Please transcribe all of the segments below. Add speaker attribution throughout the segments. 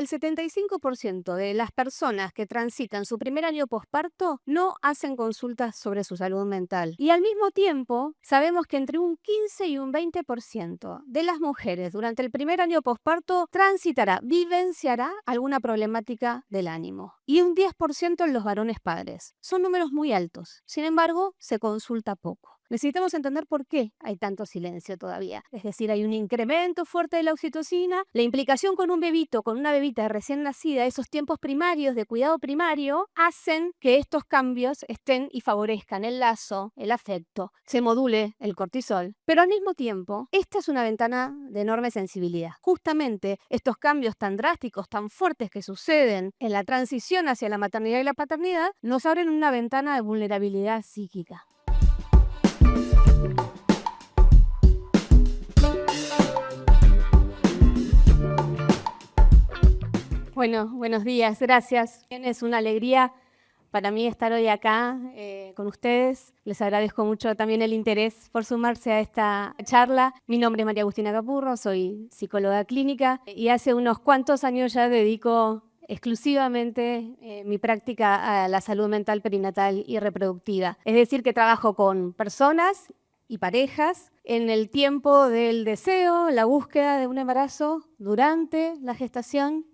Speaker 1: que el 75% de las personas que transitan su primer año posparto no hacen consultas sobre su salud mental. Y al mismo tiempo, sabemos que entre un 15 y un 20% de las mujeres durante el primer año posparto vivenciará alguna problemática del ánimo. Y un 10% en los varones padres. Son números muy altos. Sin embargo, se consulta poco. Necesitamos entender por qué hay tanto silencio todavía. Es decir, hay un incremento fuerte de la oxitocina, la implicación con un bebito, con una bebita recién nacida, esos tiempos primarios de cuidado primario, hacen que estos cambios estén y favorezcan el lazo, el afecto, se module el cortisol. Pero al mismo tiempo, esta es una ventana de enorme sensibilidad. Justamente estos cambios tan drásticos, tan fuertes que suceden en la transición hacia la maternidad y la paternidad, nos abren una ventana de vulnerabilidad psíquica. Bueno, buenos días, gracias. Es una alegría para mí estar hoy acá con ustedes. Les agradezco mucho también el interés por sumarse a esta charla. Mi nombre es María Agustina Capurro, soy psicóloga clínica y hace unos cuantos años ya dedico exclusivamente mi práctica a la salud mental perinatal y reproductiva. Es decir, que trabajo con personas y parejas en el tiempo del deseo, la búsqueda de un embarazo, durante la gestación,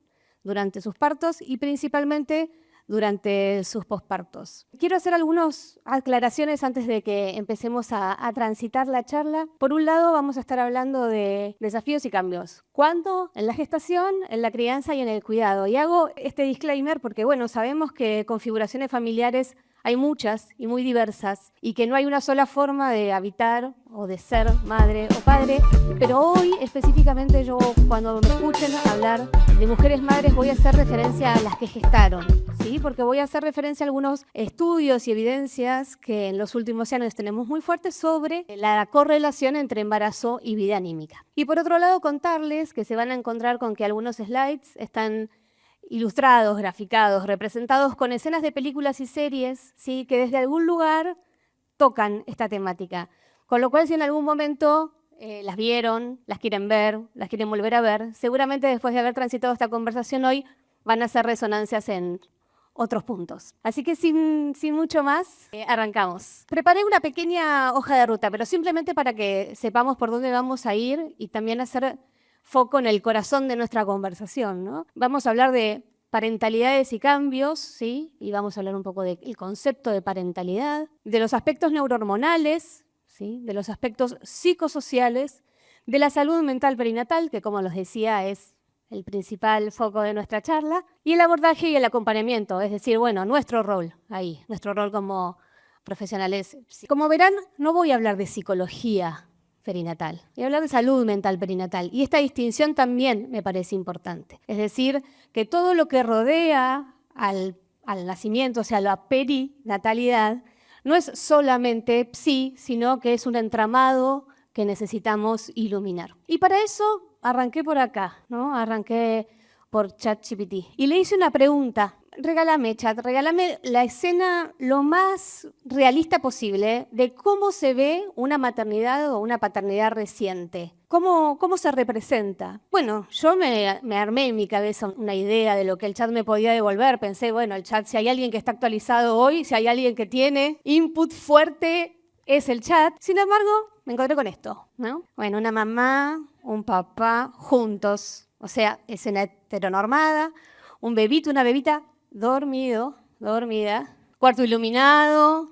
Speaker 1: durante sus partos y principalmente durante sus pospartos. Quiero hacer algunas aclaraciones antes de que empecemos a transitar la charla. Por un lado, vamos a estar hablando de desafíos y cambios. ¿Cuándo? En la gestación, en la crianza y en el cuidado. Y hago este disclaimer porque, bueno, sabemos que configuraciones familiares hay muchas y muy diversas y que no hay una sola forma de habitar o de ser madre o padre, pero hoy específicamente yo cuando me escuchen hablar de mujeres madres voy a hacer referencia a las que gestaron, ¿sí? Porque voy a hacer referencia a algunos estudios y evidencias que en los últimos años tenemos muy fuertes sobre la correlación entre embarazo y vida anímica. Y por otro lado contarles que se van a encontrar con que algunos slides están ilustrados, graficados, representados con escenas de películas y series, ¿sí? Que desde algún lugar tocan esta temática. Con lo cual, si en algún momento las vieron, las quieren ver, las quieren volver a ver, seguramente después de haber transitado esta conversación hoy van a hacer resonancias en otros puntos. Así que sin mucho más, arrancamos. Preparé una pequeña hoja de ruta, pero simplemente para que sepamos por dónde vamos a ir y también hacer foco en el corazón de nuestra conversación, ¿no? Vamos a hablar de parentalidades y cambios, ¿sí? Y vamos a hablar un poco del concepto de parentalidad, de los aspectos neurohormonales, ¿sí? De los aspectos psicosociales, de la salud mental perinatal, que como les decía es el principal foco de nuestra charla, y el abordaje y el acompañamiento, es decir, bueno, nuestro rol ahí, nuestro rol como profesionales. Como verán, no voy a hablar de psicología perinatal. Voy a hablar de salud mental perinatal. Y esta distinción también me parece importante. Es decir, que todo lo que rodea al nacimiento, o sea, la perinatalidad, no es solamente psi, sino que es un entramado que necesitamos iluminar. Y para eso arranqué por acá, ¿no? Arranqué por ChatGPT. Y le hice una pregunta. Regálame, chat, regálame la escena lo más realista posible de cómo se ve una maternidad o una paternidad reciente. ¿Cómo se representa? Bueno, yo me armé en mi cabeza una idea de lo que el chat me podía devolver. Pensé, bueno, el chat, si hay alguien que está actualizado hoy, si hay alguien que tiene input fuerte, es el chat. Sin embargo, me encontré con esto, ¿no? Bueno, una mamá, un papá, juntos. O sea, escena heteronormada, un bebito, una bebita dormida, cuarto iluminado,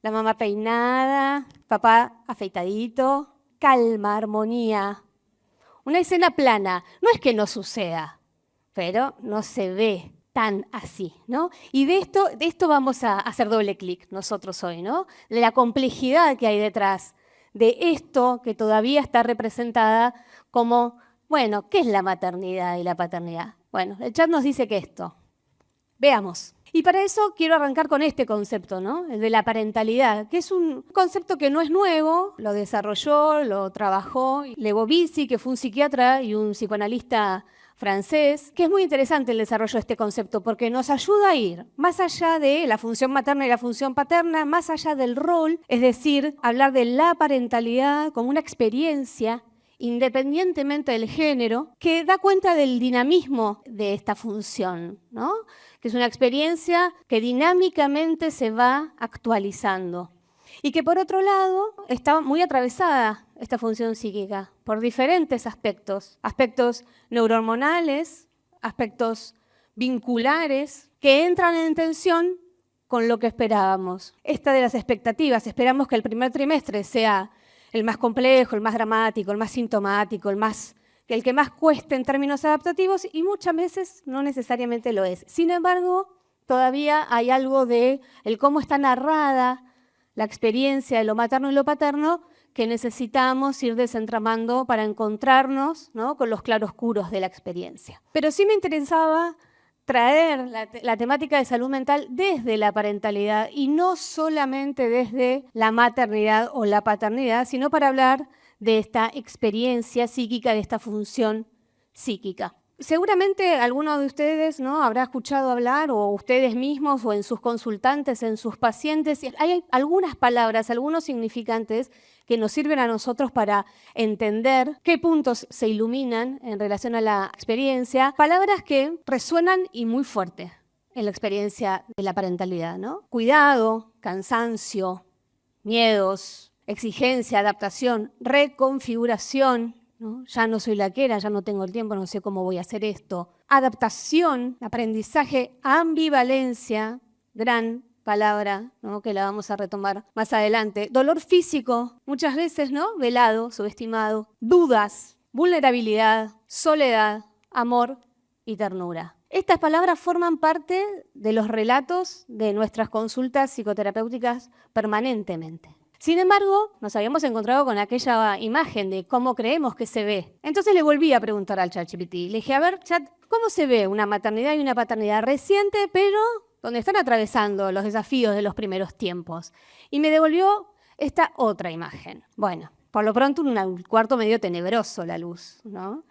Speaker 1: la mamá peinada, papá afeitadito, calma, armonía. Una escena plana, no es que no suceda, pero no se ve tan así, ¿no? Y de esto vamos a hacer doble clic nosotros hoy, ¿no? De la complejidad que hay detrás de esto que todavía está representada como, bueno, ¿qué es la maternidad y la paternidad? Bueno, el chat nos dice que esto. Veamos. Y para eso quiero arrancar con este concepto, ¿no? El de la parentalidad, que es un concepto que no es nuevo, lo desarrolló, lo trabajó Lebovici, que fue un psiquiatra y un psicoanalista francés, que es muy interesante el desarrollo de este concepto porque nos ayuda a ir más allá de la función materna y la función paterna, más allá del rol, es decir, hablar de la parentalidad como una experiencia independientemente del género, que da cuenta del dinamismo de esta función, ¿no? Que es una experiencia que dinámicamente se va actualizando. Y que por otro lado está muy atravesada esta función psíquica por diferentes aspectos, aspectos neurohormonales, aspectos vinculares, que entran en tensión con lo que esperábamos. Esta de las expectativas, esperamos que el primer trimestre sea el más complejo, el más dramático, el más sintomático, el que más cueste en términos adaptativos, y muchas veces no necesariamente lo es. Sin embargo, todavía hay algo de el cómo está narrada la experiencia de lo materno y lo paterno que necesitamos ir desentramando para encontrarnos, ¿no?, con los claroscuros de la experiencia. Pero sí me interesaba traer la temática de salud mental desde la parentalidad y no solamente desde la maternidad o la paternidad, sino para hablar de esta experiencia psíquica, de esta función psíquica. Seguramente alguno de ustedes, ¿no?, habrá escuchado hablar, o ustedes mismos, o en sus consultantes, en sus pacientes, hay algunas palabras, algunos significantes que nos sirven a nosotros para entender qué puntos se iluminan en relación a la experiencia, palabras que resuenan y muy fuerte en la experiencia de la parentalidad, ¿no? Cuidado, cansancio, miedos, exigencia, adaptación, reconfiguración, ¿no? Ya no soy la que era, ya no tengo el tiempo, no sé cómo voy a hacer esto. Adaptación, aprendizaje, ambivalencia, gran palabra, ¿no?, que la vamos a retomar más adelante. Dolor físico, muchas veces, ¿no?, velado, subestimado. Dudas, vulnerabilidad, soledad, amor y ternura. Estas palabras forman parte de los relatos de nuestras consultas psicoterapéuticas permanentemente. Sin embargo, nos habíamos encontrado con aquella imagen de cómo creemos que se ve. Entonces le volví a preguntar al ChatGPT. Le dije, a ver, Chat, ¿cómo se ve una maternidad y una paternidad reciente, pero donde están atravesando los desafíos de los primeros tiempos? Y me devolvió esta otra imagen. Bueno, por lo pronto un cuarto medio tenebroso la luz, ¿no?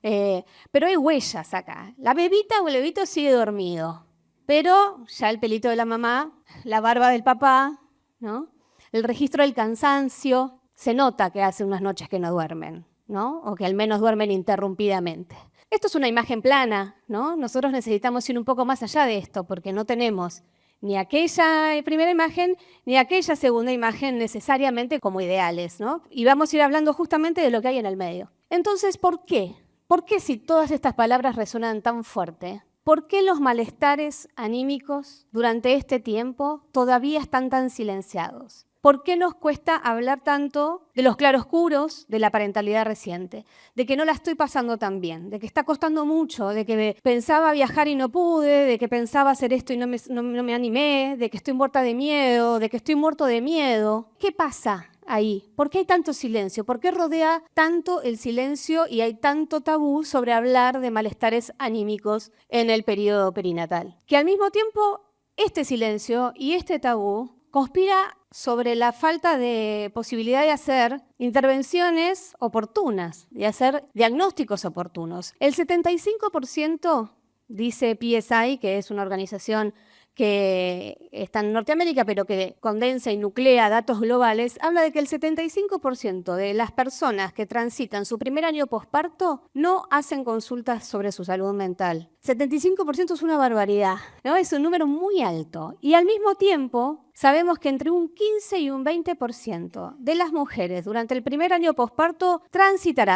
Speaker 1: Pero hay huellas acá. La bebita o el bebito sigue dormido, pero ya el pelito de la mamá, la barba del papá, ¿no?, el registro del cansancio, se nota que hace unas noches que no duermen, ¿no?, o que al menos duermen interrumpidamente. Esto es una imagen plana, ¿no? Nosotros necesitamos ir un poco más allá de esto, porque no tenemos ni aquella primera imagen ni aquella segunda imagen necesariamente como ideales, ¿no? Y vamos a ir hablando justamente de lo que hay en el medio. Entonces, ¿por qué? ¿Por qué, si todas estas palabras resuenan tan fuerte, por qué los malestares anímicos durante este tiempo todavía están tan silenciados? ¿Por qué nos cuesta hablar tanto de los claroscuros de la parentalidad reciente? De que no la estoy pasando tan bien, de que está costando mucho, de que pensaba viajar y no pude, de que pensaba hacer esto y no me animé, de que estoy muerta de miedo, de que estoy muerto de miedo. ¿Qué pasa ahí? ¿Por qué hay tanto silencio? ¿Por qué rodea tanto el silencio y hay tanto tabú sobre hablar de malestares anímicos en el periodo perinatal? Que al mismo tiempo este silencio y este tabú conspira sobre la falta de posibilidad de hacer intervenciones oportunas, de hacer diagnósticos oportunos. El 75%, dice PSI, que es una organización que está en Norteamérica, pero que condensa y nuclea datos globales, habla de que el 75% de las personas que transitan su primer año posparto no hacen consultas sobre su salud mental. 75% es una barbaridad, ¿no? Es un número muy alto. Y al mismo tiempo, sabemos que entre un 15 y un 20% de las mujeres durante el primer año posparto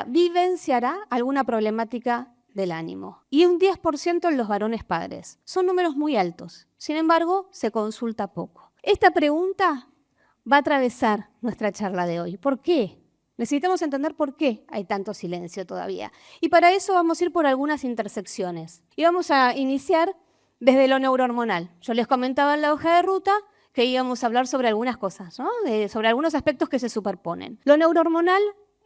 Speaker 1: vivenciará alguna problemática del ánimo. Y un 10% en los varones padres. Son números muy altos. Sin embargo, se consulta poco. Esta pregunta va a atravesar nuestra charla de hoy. ¿Por qué? Necesitamos entender por qué hay tanto silencio todavía. Y para eso vamos a ir por algunas intersecciones. Y vamos a iniciar desde lo neurohormonal. Yo les comentaba en la hoja de ruta que íbamos a hablar sobre algunas cosas, ¿no? Sobre algunos aspectos que se superponen. Lo neurohormonal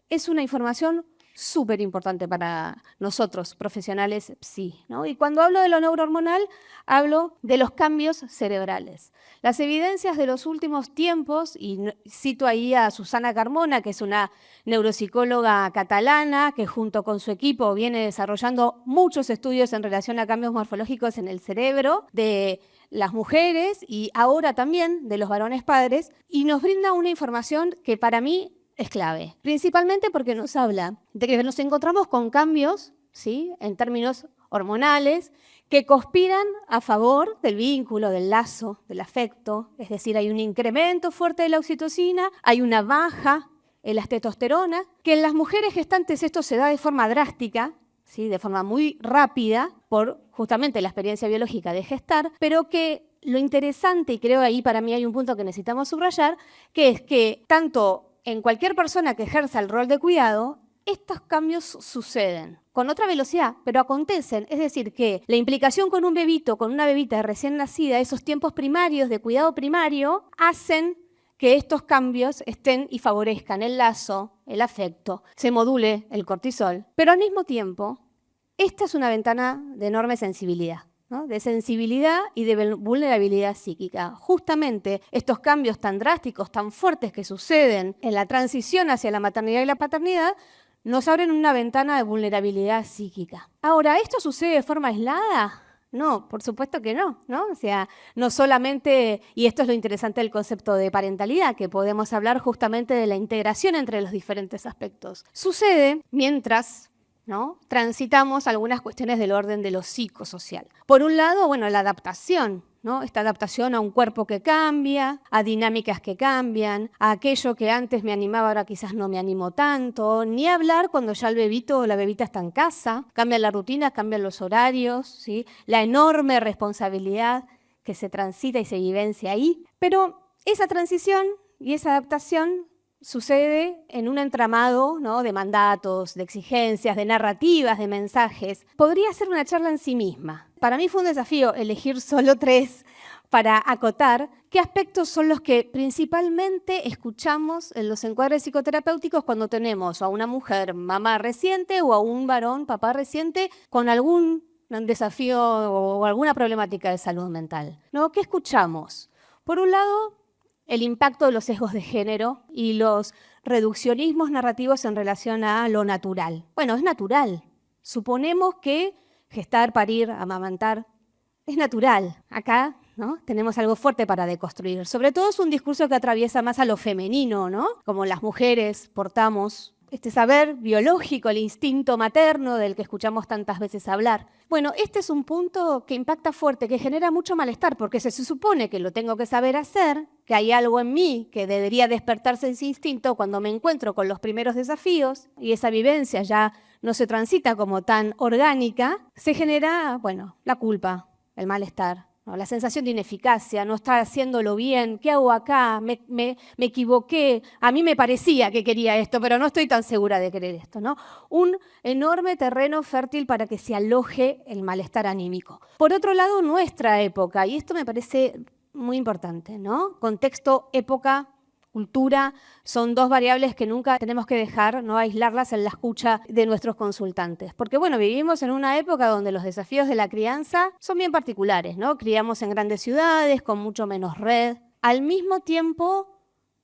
Speaker 1: es una información súper importante para nosotros, profesionales psi, ¿no? Y cuando hablo de lo neurohormonal, hablo de los cambios cerebrales. Las evidencias de los últimos tiempos, y cito ahí a Susana Carmona, que es una neuropsicóloga catalana, que junto con su equipo viene desarrollando muchos estudios en relación a cambios morfológicos en el cerebro de las mujeres y ahora también de los varones padres, y nos brinda una información que para mí es clave, principalmente porque nos habla de que nos encontramos con cambios, ¿sí?, en términos hormonales que conspiran a favor del vínculo, del lazo, del afecto. Es decir, hay un incremento fuerte de la oxitocina, hay una baja en la testosterona, que en las mujeres gestantes esto se da de forma drástica, ¿sí?, de forma muy rápida, por justamente la experiencia biológica de gestar, pero que lo interesante, y creo ahí para mí hay un punto que necesitamos subrayar, que es que tanto en cualquier persona que ejerza el rol de cuidado, estos cambios suceden con otra velocidad, pero acontecen. Es decir, que la implicación con un bebito, con una bebita recién nacida, esos tiempos primarios de cuidado primario, hacen que estos cambios estén y favorezcan el lazo, el afecto, se module el cortisol. Pero al mismo tiempo, esta es una ventana de enorme sensibilidad, ¿no?, de sensibilidad y de vulnerabilidad psíquica. Justamente estos cambios tan drásticos, tan fuertes que suceden en la transición hacia la maternidad y la paternidad, nos abren una ventana de vulnerabilidad psíquica. Ahora, ¿esto sucede de forma aislada? No, por supuesto que no, ¿no? O sea, no solamente, y esto es lo interesante del concepto de parentalidad, que podemos hablar justamente de la integración entre los diferentes aspectos. Sucede mientras, ¿no?, transitamos algunas cuestiones del orden de lo psicosocial. Por un lado, bueno, la adaptación, ¿no?, esta adaptación a un cuerpo que cambia, a dinámicas que cambian, a aquello que antes me animaba, ahora quizás no me animo tanto, ni hablar cuando ya el bebito o la bebita está en casa, cambia la rutina, cambian los horarios, ¿sí?, la enorme responsabilidad que se transita y se vivencia ahí. Pero esa transición y esa adaptación sucede en un entramado, ¿no?, de mandatos, de exigencias, de narrativas, de mensajes. Podría ser una charla en sí misma. Para mí fue un desafío elegir solo 3 para acotar qué aspectos son los que principalmente escuchamos en los encuadres psicoterapéuticos cuando tenemos a una mujer mamá reciente o a un varón papá reciente con algún desafío o alguna problemática de salud mental, ¿no? ¿Qué escuchamos? Por un lado, el impacto de los sesgos de género y los reduccionismos narrativos en relación a lo natural. Bueno, es natural. Suponemos que gestar, parir, amamantar es natural. Acá, ¿no?, tenemos algo fuerte para deconstruir. Sobre todo es un discurso que atraviesa más a lo femenino, ¿no?, como las mujeres portamos este saber biológico, el instinto materno del que escuchamos tantas veces hablar. Bueno, este es un punto que impacta fuerte, que genera mucho malestar, porque se supone que lo tengo que saber hacer, que hay algo en mí que debería despertarse ese instinto cuando me encuentro con los primeros desafíos y esa vivencia ya no se transita como tan orgánica, se genera, bueno, la culpa, el malestar, ¿no?, la sensación de ineficacia, no estar haciéndolo bien, ¿qué hago acá? Me equivoqué, a mí me parecía que quería esto, pero no estoy tan segura de querer esto, ¿no? Un enorme terreno fértil para que se aloje el malestar anímico. Por otro lado, nuestra época, y esto me parece muy importante, ¿no? Contexto, época, cultura, son 2 variables que nunca tenemos que dejar, no aislarlas en la escucha de nuestros consultantes. Porque bueno, vivimos en una época donde los desafíos de la crianza son bien particulares, ¿no? Criamos en grandes ciudades, con mucho menos red, al mismo tiempo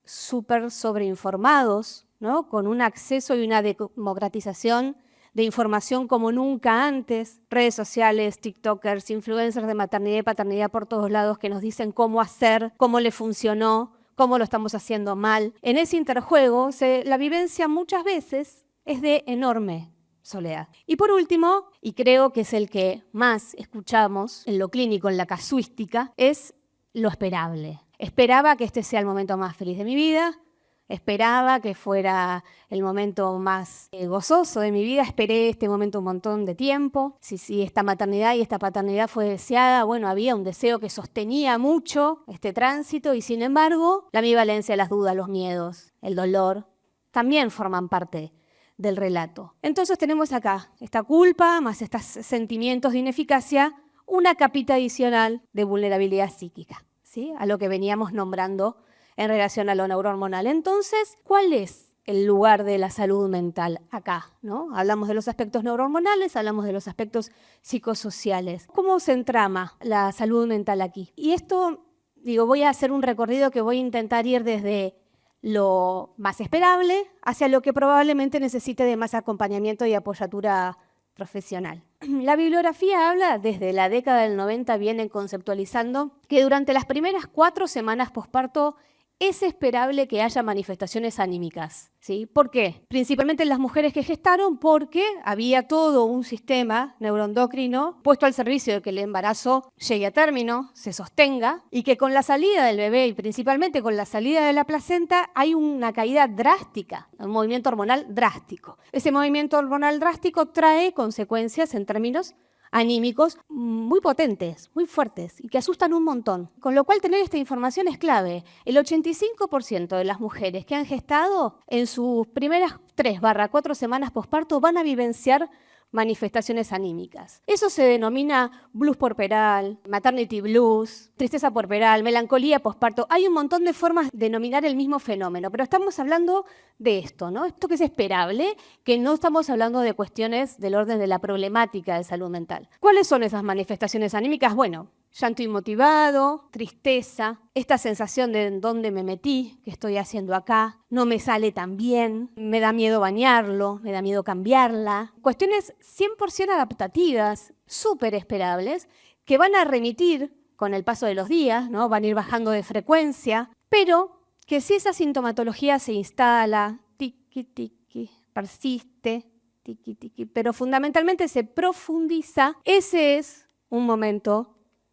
Speaker 1: súper sobreinformados, ¿no?, con un acceso y una democratización de información como nunca antes, redes sociales, tiktokers, influencers de maternidad y paternidad por todos lados que nos dicen cómo hacer, cómo le funcionó, cómo lo estamos haciendo mal. En ese interjuego, la vivencia muchas veces es de enorme soledad. Y por último, y creo que es el que más escuchamos en lo clínico, en la casuística, es lo esperable. Esperaba que este sea el momento más feliz de mi vida, esperaba que fuera el momento más gozoso de mi vida, esperé este momento un montón de tiempo. Si esta maternidad y esta paternidad fue deseada, bueno, había un deseo que sostenía mucho este tránsito y sin embargo la ambivalencia, las dudas, los miedos, el dolor, también forman parte del relato. Entonces tenemos acá esta culpa, más estos sentimientos de ineficacia, una capita adicional de vulnerabilidad psíquica, ¿sí?, a lo que veníamos nombrando en relación a lo neurohormonal. Entonces, ¿cuál es el lugar de la salud mental acá, ¿no? Hablamos de los aspectos neurohormonales, hablamos de los aspectos psicosociales. ¿Cómo se entrama la salud mental aquí? Y esto, voy a hacer un recorrido que voy a intentar ir desde lo más esperable hacia lo que probablemente necesite de más acompañamiento y apoyatura profesional. La bibliografía habla, desde la década del 90 vienen conceptualizando que durante las primeras 4 semanas posparto es esperable que haya manifestaciones anímicas, ¿sí? ¿Por qué? Principalmente en las mujeres que gestaron, porque había todo un sistema neuroendocrino puesto al servicio de que el embarazo llegue a término, se sostenga, y que con la salida del bebé y principalmente con la salida de la placenta hay una caída drástica, un movimiento hormonal drástico. Ese movimiento hormonal drástico trae consecuencias en términos anímicos muy potentes, muy fuertes y que asustan un montón. Con lo cual tener esta información es clave. El 85% de las mujeres que han gestado en sus primeras 3/4 semanas posparto van a vivenciar manifestaciones anímicas. Eso se denomina blues puerperal, maternity blues, tristeza puerperal, melancolía posparto. Hay un montón de formas de denominar el mismo fenómeno, pero estamos hablando de esto, ¿no? Esto que es esperable, que no estamos hablando de cuestiones del orden de la problemática de salud mental. ¿Cuáles son esas manifestaciones anímicas? Bueno, llanto inmotivado, tristeza, esta sensación de en dónde me metí, qué estoy haciendo acá, no me sale tan bien, me da miedo bañarlo, me da miedo cambiarla. Cuestiones 100% adaptativas, súper esperables, que van a remitir con el paso de los días, ¿no? Van a ir bajando de frecuencia, pero que si esa sintomatología se instala, tiqui, tiqui, persiste, tiqui, tiqui, pero fundamentalmente se profundiza, ese es un momento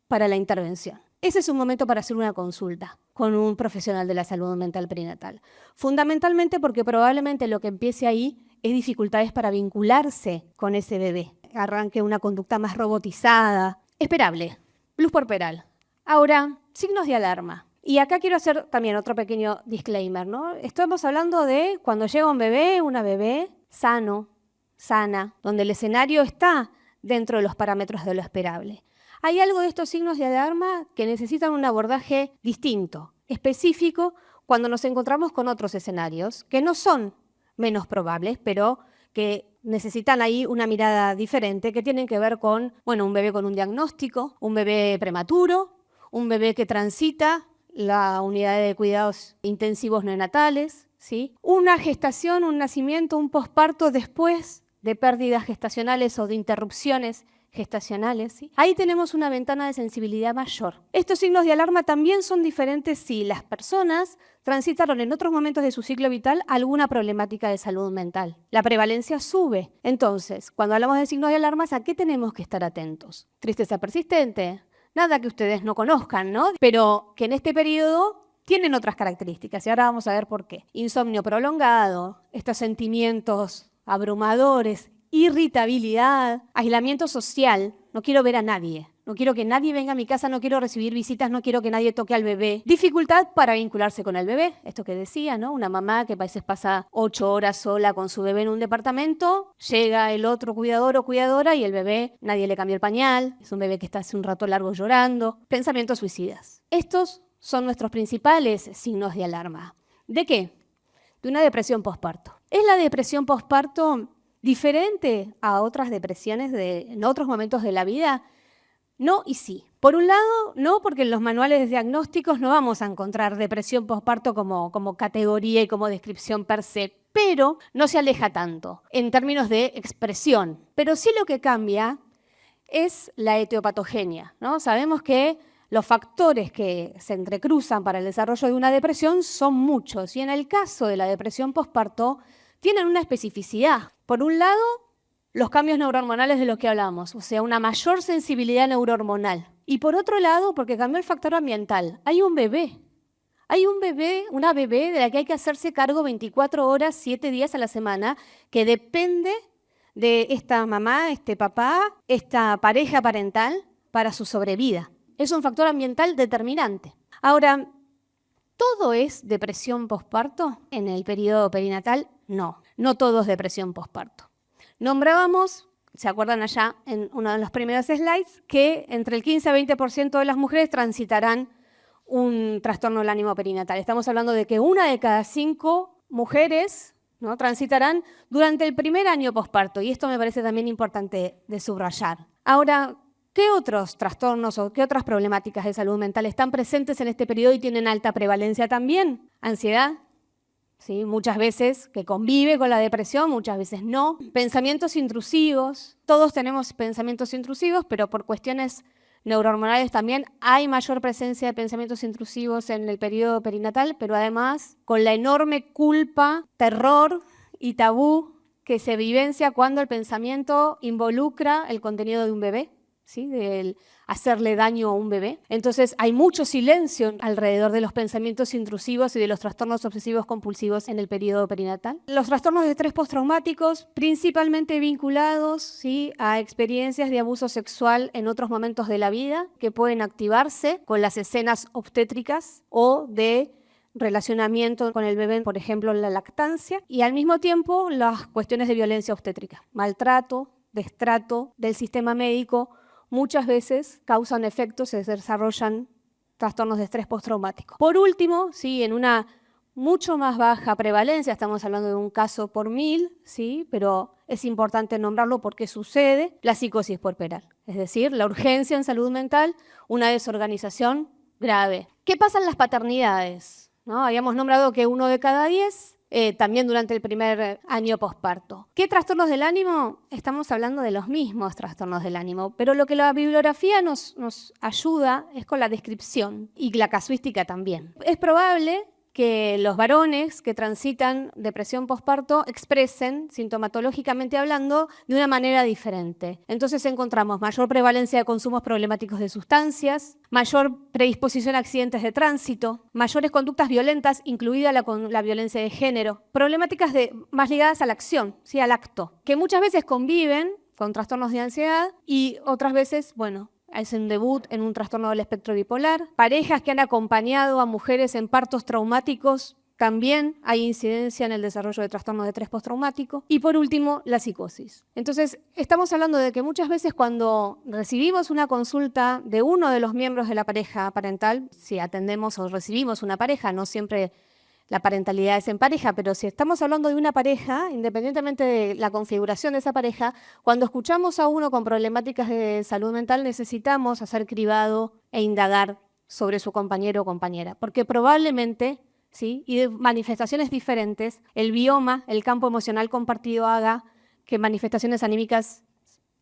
Speaker 1: para la intervención. Ese es un momento para hacer una consulta con un profesional de la salud mental perinatal. Fundamentalmente porque probablemente lo que empiece ahí es dificultades para vincularse con ese bebé. Arranque una conducta más robotizada. Esperable. Blues puerperal. Ahora, signos de alarma. Y acá quiero hacer también otro pequeño disclaimer, ¿no? Estamos hablando de cuando llega un bebé, una bebé sano, sana, donde el escenario está dentro de los parámetros de lo esperable. Hay algo de estos signos de alarma que necesitan un abordaje distinto, específico, cuando nos encontramos con otros escenarios que no son menos probables, pero que necesitan ahí una mirada diferente, que tienen que ver con, bueno, un bebé con un diagnóstico, un bebé prematuro, un bebé que transita la unidad de cuidados intensivos neonatales, ¿sí? Una gestación, un nacimiento, un posparto después de pérdidas gestacionales o de interrupciones gestacionales, ¿sí? Ahí tenemos una ventana de sensibilidad mayor. Estos signos de alarma también son diferentes si las personas transitaron en otros momentos de su ciclo vital alguna problemática de salud mental. La prevalencia sube. Entonces, cuando hablamos de signos de alarma, ¿a qué tenemos que estar atentos? Tristeza persistente, nada que ustedes no conozcan, ¿no? Pero que en este periodo tienen otras características y ahora vamos a ver por qué. Insomnio prolongado, estos sentimientos abrumadores, irritabilidad, aislamiento social, no quiero ver a nadie, no quiero que nadie venga a mi casa, no quiero recibir visitas, no quiero que nadie toque al bebé. Dificultad para vincularse con el bebé, esto que decía, ¿no? Una mamá que a veces pasa 8 horas sola con su bebé en un departamento, llega el otro cuidador o cuidadora y el bebé, nadie le cambió el pañal, es un bebé que está hace un rato largo llorando, pensamientos suicidas. Estos son nuestros principales signos de alarma. ¿De qué? De una depresión posparto. ¿Es la depresión posparto diferente a otras depresiones en otros momentos de la vida? No y sí. Por un lado, no, porque en los manuales diagnósticos no vamos a encontrar depresión posparto como categoría y como descripción per se, pero no se aleja tanto en términos de expresión. Pero sí lo que cambia es la etiopatogenia, ¿no? Sabemos que los factores que se entrecruzan para el desarrollo de una depresión son muchos y en el caso de la depresión posparto tienen una especificidad. Por un lado, los cambios neurohormonales de los que hablamos, o sea, una mayor sensibilidad neurohormonal. Y por otro lado, porque cambió el factor ambiental. Hay un bebé, una bebé de la que hay que hacerse cargo 24 horas, 7 días a la semana, que depende de esta mamá, este papá, esta pareja parental para su sobrevida. Es un factor ambiental determinante. Ahora, ¿todo es depresión posparto en el periodo perinatal? No, no todo es depresión posparto. Nombrábamos, ¿se acuerdan allá en uno de los primeros slides? Que entre el 15 a 20% de las mujeres transitarán un trastorno del ánimo perinatal. Estamos hablando de que 1 de cada 5 mujeres, ¿no?, transitarán durante el primer año posparto, y esto me parece también importante de subrayar. Ahora, ¿qué otros trastornos o qué otras problemáticas de salud mental están presentes en este periodo y tienen alta prevalencia también? Ansiedad, ¿sí? Muchas veces que convive con la depresión, muchas veces no. Pensamientos intrusivos, todos tenemos pensamientos intrusivos, pero por cuestiones neurohormonales también, hay mayor presencia de pensamientos intrusivos en el periodo perinatal, pero además con la enorme culpa, terror y tabú que se vivencia cuando el pensamiento involucra el contenido de un bebé, ¿sí? Del hacerle daño a un bebé. Entonces hay mucho silencio alrededor de los pensamientos intrusivos y de los trastornos obsesivos compulsivos en el periodo perinatal. Los trastornos de estrés postraumáticos, principalmente vinculados, ¿sí?, a experiencias de abuso sexual en otros momentos de la vida, que pueden activarse con las escenas obstétricas o de relacionamiento con el bebé, por ejemplo, en la lactancia, y al mismo tiempo las cuestiones de violencia obstétrica, maltrato, destrato del sistema médico, muchas veces causan efectos, se desarrollan trastornos de estrés postraumático. Por último, ¿sí?, en una mucho más baja prevalencia, estamos hablando de un caso por 1000, ¿sí?, pero es importante nombrarlo porque sucede, la psicosis puerperal, es decir, la urgencia en salud mental, una desorganización grave. ¿Qué pasa en las paternidades? ¿No? Habíamos nombrado que 1 de cada 10, también durante el primer año posparto. ¿Qué trastornos del ánimo? Estamos hablando de los mismos trastornos del ánimo, pero lo que la bibliografía nos ayuda es con la descripción y la casuística también. Es probable que los varones que transitan depresión posparto expresen, sintomatológicamente hablando, de una manera diferente. Entonces encontramos mayor prevalencia de consumos problemáticos de sustancias, mayor predisposición a accidentes de tránsito, mayores conductas violentas, incluida la violencia de género, problemáticas más ligadas a la acción, ¿sí?, al acto, que muchas veces conviven con trastornos de ansiedad y otras veces, bueno, es un debut en un trastorno del espectro bipolar. Parejas que han acompañado a mujeres en partos traumáticos, también hay incidencia en el desarrollo de trastornos de estrés postraumático. Y por último, la psicosis. Entonces, estamos hablando de que muchas veces cuando recibimos una consulta de uno de los miembros de la pareja parental, si atendemos o recibimos una pareja, no siempre la parentalidad es en pareja, pero si estamos hablando de una pareja, independientemente de la configuración de esa pareja, cuando escuchamos a uno con problemáticas de salud mental, necesitamos hacer cribado e indagar sobre su compañero o compañera, porque probablemente, ¿sí?, y de manifestaciones diferentes, el bioma, el campo emocional compartido haga que manifestaciones anímicas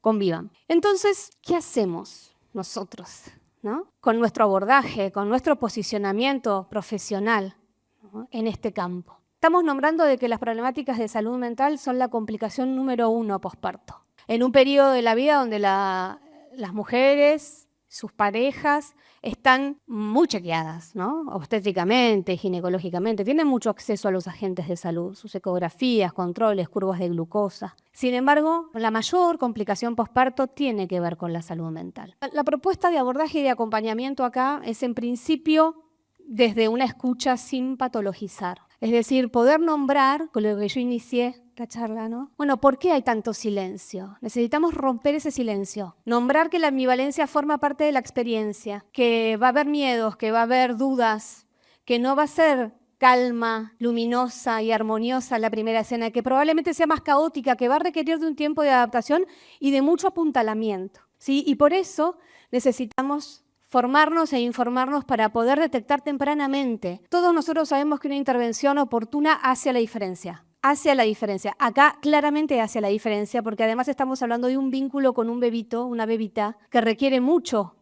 Speaker 1: convivan. Entonces, ¿qué hacemos nosotros, ¿no?, con nuestro abordaje, con nuestro posicionamiento profesional, ¿no?, en este campo? Estamos nombrando de que las problemáticas de salud mental son la complicación número 1 posparto. En un periodo de la vida donde las mujeres, sus parejas, están muy chequeadas, ¿no?, obstétricamente, ginecológicamente, tienen mucho acceso a los agentes de salud, sus ecografías, controles, curvas de glucosa. Sin embargo, la mayor complicación posparto tiene que ver con la salud mental. La propuesta de abordaje y de acompañamiento acá es, en principio, desde una escucha sin patologizar. Es decir, poder nombrar, con lo que yo inicié la charla, ¿no? Bueno, ¿por qué hay tanto silencio? Necesitamos romper ese silencio. Nombrar que la ambivalencia forma parte de la experiencia, que va a haber miedos, que va a haber dudas, que no va a ser calma, luminosa y armoniosa la primera escena, que probablemente sea más caótica, que va a requerir de un tiempo de adaptación y de mucho apuntalamiento, ¿sí? Y por eso necesitamos formarnos e informarnos para poder detectar tempranamente. Todos nosotros sabemos que una intervención oportuna hace la diferencia. Hace la diferencia. Acá claramente hace la diferencia porque además estamos hablando de un vínculo con un bebito, una bebita, que requiere mucho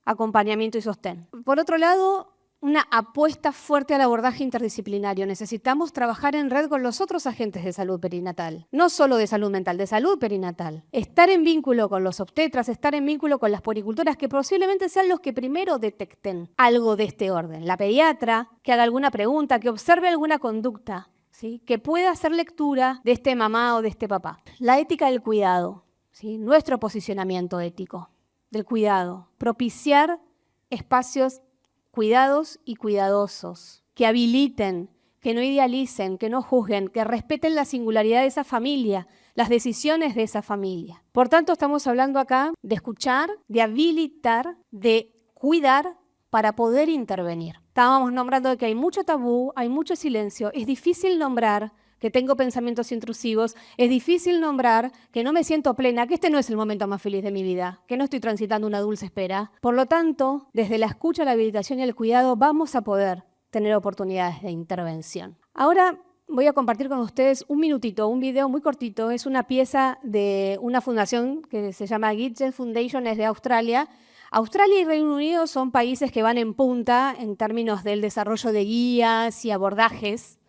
Speaker 1: acompañamiento y sostén. Por otro lado, una apuesta fuerte al abordaje interdisciplinario. Necesitamos trabajar en red con los otros agentes de salud perinatal, no solo de salud mental, de salud perinatal. Estar en vínculo con los obstetras, estar en vínculo con las puericultoras, que posiblemente sean los que primero detecten algo de este orden. La pediatra, que haga alguna pregunta, que observe alguna conducta, ¿sí?, que pueda hacer lectura de este mamá o de este papá. La ética del cuidado, ¿sí?, nuestro posicionamiento ético del cuidado. Propiciar espacios cuidados y cuidadosos, que habiliten, que no idealicen, que no juzguen, que respeten la singularidad de esa familia, las decisiones de esa familia. Por tanto, estamos hablando acá de escuchar, de habilitar, de cuidar para poder intervenir. Estábamos nombrando de que hay mucho tabú, hay mucho silencio, es difícil nombrar que tengo pensamientos intrusivos, es difícil nombrar que no me siento plena, que este no es el momento más feliz de mi vida, que no estoy transitando una dulce espera. Por lo tanto, desde la escucha, la habilitación y el cuidado vamos a poder tener oportunidades de intervención. Ahora voy a compartir con ustedes un minutito, un video muy cortito. Es una pieza de una fundación que se llama Gidget Foundation, es de Australia, Australia y Reino Unido son países que van en punta en términos del desarrollo de guías y abordajes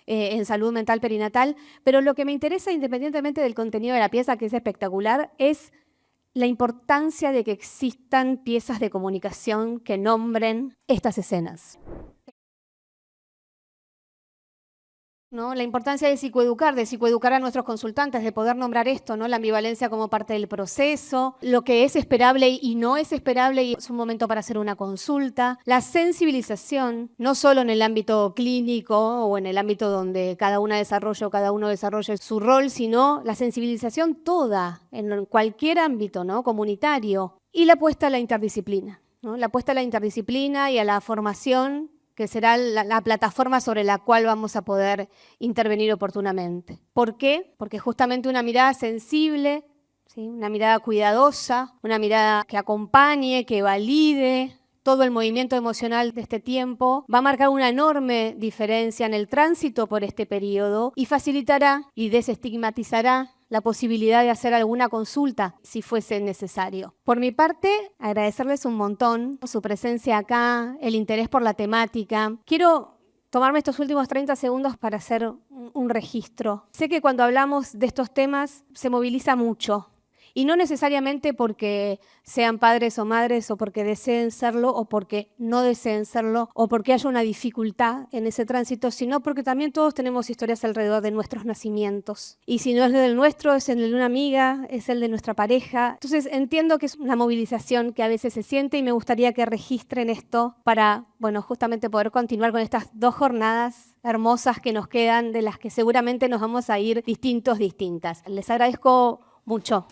Speaker 1: en salud mental perinatal, pero lo que me interesa, independientemente del contenido de la pieza, que es espectacular, es la importancia de que existan piezas de comunicación que nombren estas escenas. ¿No? La importancia de psicoeducar a nuestros consultantes, de poder nombrar esto, ¿no? La ambivalencia como parte del proceso, lo que es esperable y no es esperable y es un momento para hacer una consulta, la sensibilización, no solo en el ámbito clínico o en el ámbito donde cada uno desarrolle su rol, sino la sensibilización toda, en cualquier ámbito, ¿no? Comunitario, y la apuesta a la interdisciplina, ¿no? La apuesta a la interdisciplina y a la formación, que será la plataforma sobre la cual vamos a poder intervenir oportunamente. ¿Por qué? Porque justamente una mirada sensible, ¿sí? Una mirada cuidadosa, una mirada que acompañe, que valide todo el movimiento emocional de este tiempo, va a marcar una enorme diferencia en el tránsito por este periodo y facilitará y desestigmatizará la posibilidad de hacer alguna consulta si fuese necesario. Por mi parte, agradecerles un montón su presencia acá, el interés por la temática. Quiero tomarme estos últimos 30 segundos para hacer un registro. Sé que cuando hablamos de estos temas se moviliza mucho. Y no necesariamente porque sean padres o madres o porque deseen serlo o porque no deseen serlo o porque haya una dificultad en ese tránsito, sino porque también todos tenemos historias alrededor de nuestros nacimientos. Y si no es el nuestro, es el de una amiga, es el de nuestra pareja. Entonces entiendo que es una movilización que a veces se siente y me gustaría que registren esto para, bueno, justamente poder continuar con estas 2 jornadas hermosas que nos quedan, de las que seguramente nos vamos a ir distintas. Les agradezco mucho.